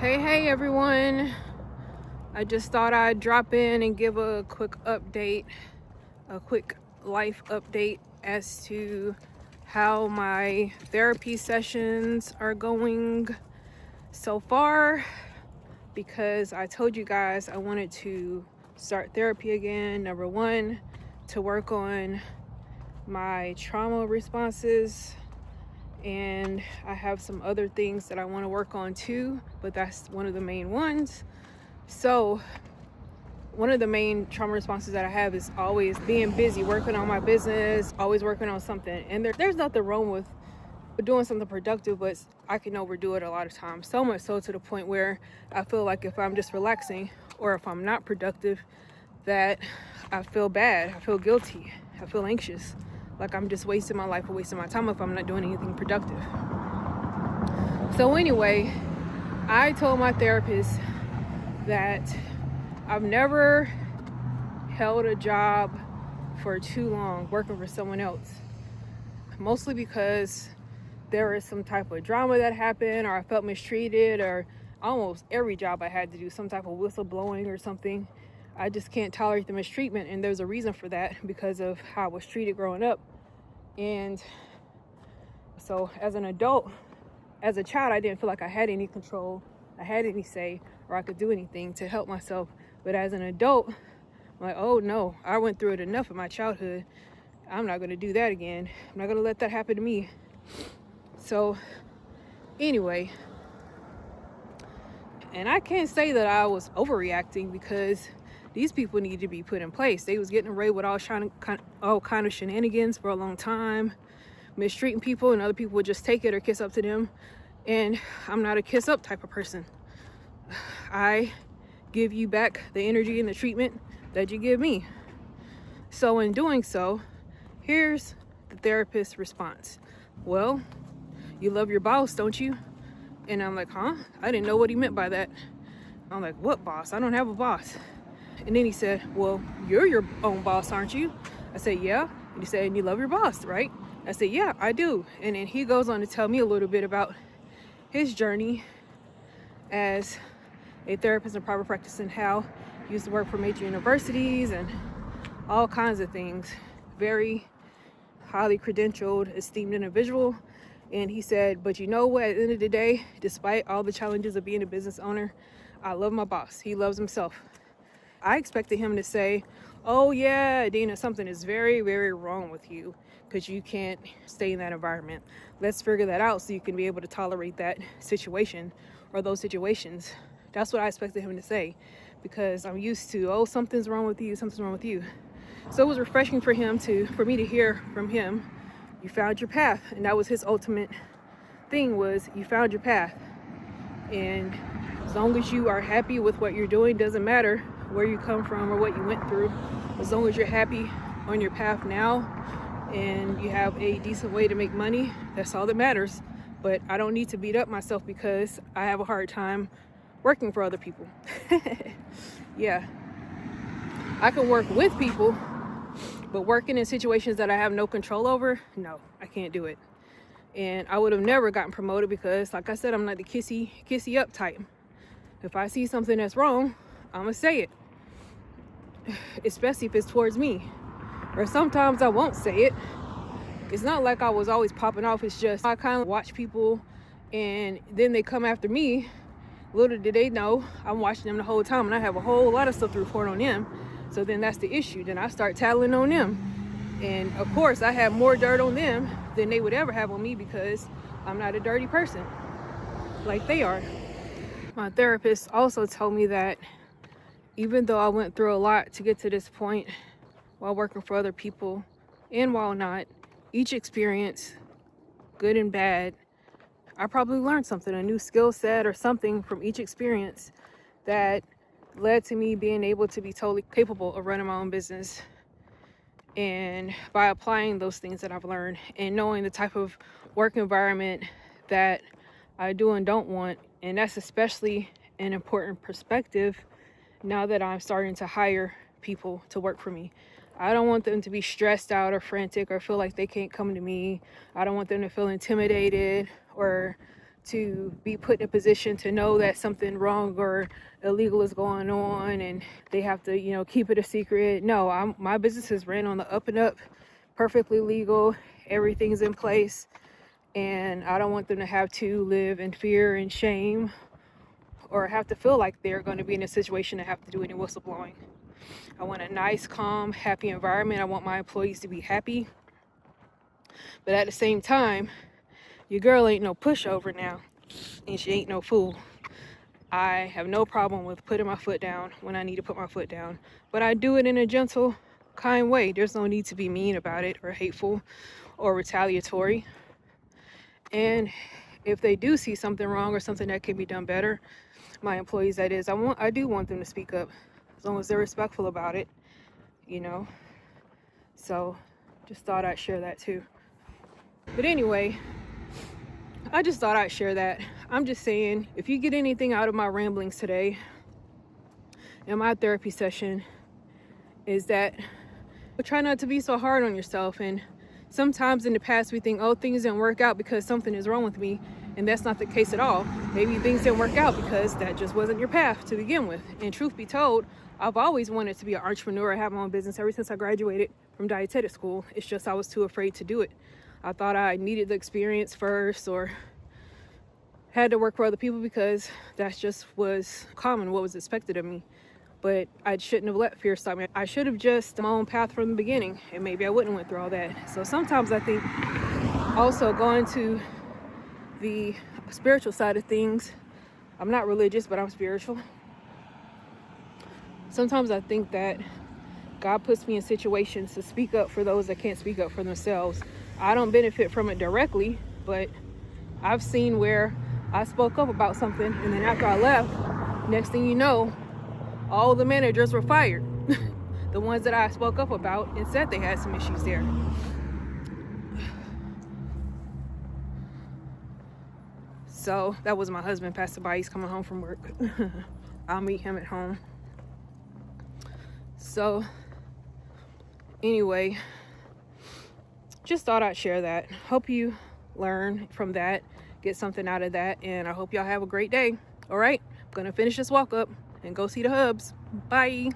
Hey everyone. I just thought I'd drop in and give a quick update, a quick life update as to how my therapy sessions are going so far, because I told you guys I wanted to start therapy again. Number one, to work on my trauma responses, and I have some other things that I want to work on too, but that's one of the main ones. So one of the main trauma responses that I have is always being busy, working on my business, always working on something. And there's nothing wrong with doing something productive, but I can overdo it a lot of times. So much so to the point where I feel like if I'm just relaxing or if I'm not productive, that I feel bad, I feel guilty, I feel anxious. Like I'm just wasting my life or wasting my time if I'm not doing anything productive. So anyway, I told my therapist that I've never held a job for too long working for someone else. Mostly because there is some type of drama that happened, or I felt mistreated, or almost every job I had to do some type of whistleblowing or something. I just can't tolerate the mistreatment, and there's a reason for that because of how I was treated growing up. And so as an adult, as a child, I didn't feel like I had any control, I had any say, or I could do anything to help myself. But as an adult, I'm like, oh no, I went through it enough in my childhood. I'm not going to do that again. I'm not going to let that happen to me. So anyway, and I can't say that I was overreacting, because these people need to be put in place. They was getting away with all kind of shenanigans for a long time, mistreating people, and other people would just take it or kiss up to them. And I'm not a kiss up type of person. I give you back the energy and the treatment that you give me. So in doing so, here's the therapist's response. Well, you love your boss, don't you? And I'm like, huh? I didn't know what he meant by that. I'm like, what boss? I don't have a boss. And then he said, well, you're your own boss, aren't you? I said, yeah. And he said, and you love your boss, right? I said, yeah, I do. And then he goes on to tell me a little bit about his journey as a therapist in private practice, and how he used to work for major universities and all kinds of things. Very highly credentialed, esteemed individual. And he said, but you know what, at the end of the day, despite all the challenges of being a business owner, I love my boss. He loves himself. I expected him to say, oh yeah, Dena, something is very, very wrong with you because you can't stay in that environment. Let's figure that out so you can be able to tolerate that situation or those situations. That's what I expected him to say, because I'm used to, oh, something's wrong with you, something's wrong with you. So it was refreshing for me to hear from him, you found your path. And that was his ultimate thing, was you found your path. And as long as you are happy with what you're doing, doesn't matter where you come from or what you went through, as long as you're happy on your path now and you have a decent way to make money, that's all that matters. But I don't need to beat up myself because I have a hard time working for other people. Yeah, I can work with people, but working in situations that I have no control over, no, I can't do it. And I would have never gotten promoted because, like I said, I'm not the kissy up type. If I see something that's wrong, I'm gonna say it, especially if it's towards me. Or sometimes I won't say it. It's not like I was always popping off. It's just I kind of watch people and then they come after me. Little did they know I'm watching them the whole time, and I have a whole lot of stuff to report on them. So then that's the issue. Then I start tattling on them. And of course I have more dirt on them than they would ever have on me, because I'm not a dirty person like they are. My therapist also told me that even though I went through a lot to get to this point while working for other people and while not, each experience, good and bad, I probably learned something, a new skill set or something from each experience that led to me being able to be totally capable of running my own business. And by applying those things that I've learned and knowing the type of work environment that I do and don't want, and that's especially an important perspective now that I'm starting to hire people to work for me. I don't want them to be stressed out or frantic or feel like they can't come to me. I don't want them to feel intimidated or to be put in a position to know that something wrong or illegal is going on, and they have to, keep it a secret. No, my business is ran on the up and up, perfectly legal. Everything's in place, and I don't want them to have to live in fear and shame or have to feel like they're going to be in a situation to have to do any whistleblowing. I want a nice, calm, happy environment. I want my employees to be happy. But at the same time, your girl ain't no pushover now, and she ain't no fool. I have no problem with putting my foot down when I need to put my foot down, but I do it in a gentle, kind way. There's no need to be mean about it or hateful or retaliatory. And if they do see something wrong or something that can be done better, my employees, that is, I do want them to speak up, as long as they're respectful about it, So just thought I'd share that too. But anyway, I just thought I'd share that. I'm just saying, if you get anything out of my ramblings today in my therapy session, is that try not to be so hard on yourself. And sometimes in the past we think, oh, things didn't work out because something is wrong with me. And that's not the case at all. Maybe things didn't work out because that just wasn't your path to begin with. And truth be told, I've always wanted to be an entrepreneur, have my own business ever since I graduated from dietetic school. It's just I was too afraid to do it. I thought I needed the experience first or had to work for other people because that just was common, what was expected of me. But I shouldn't have let fear stop me. I should have just my own path from the beginning, and maybe I wouldn't have went through all that. So sometimes I think also going to the spiritual side of things, I'm not religious, but I'm spiritual. Sometimes I think that God puts me in situations to speak up for those that can't speak up for themselves. I don't benefit from it directly, but I've seen where I spoke up about something, and then after I left, next thing you know, all the managers were fired. The ones that I spoke up about and said they had some issues there. So that was my husband passing by. He's coming home from work. I'll meet him at home. So anyway, just thought I'd share that. Hope you learn from that, get something out of that, and I hope y'all have a great day. All right, I'm gonna finish this walk up and go see the hubs. Bye.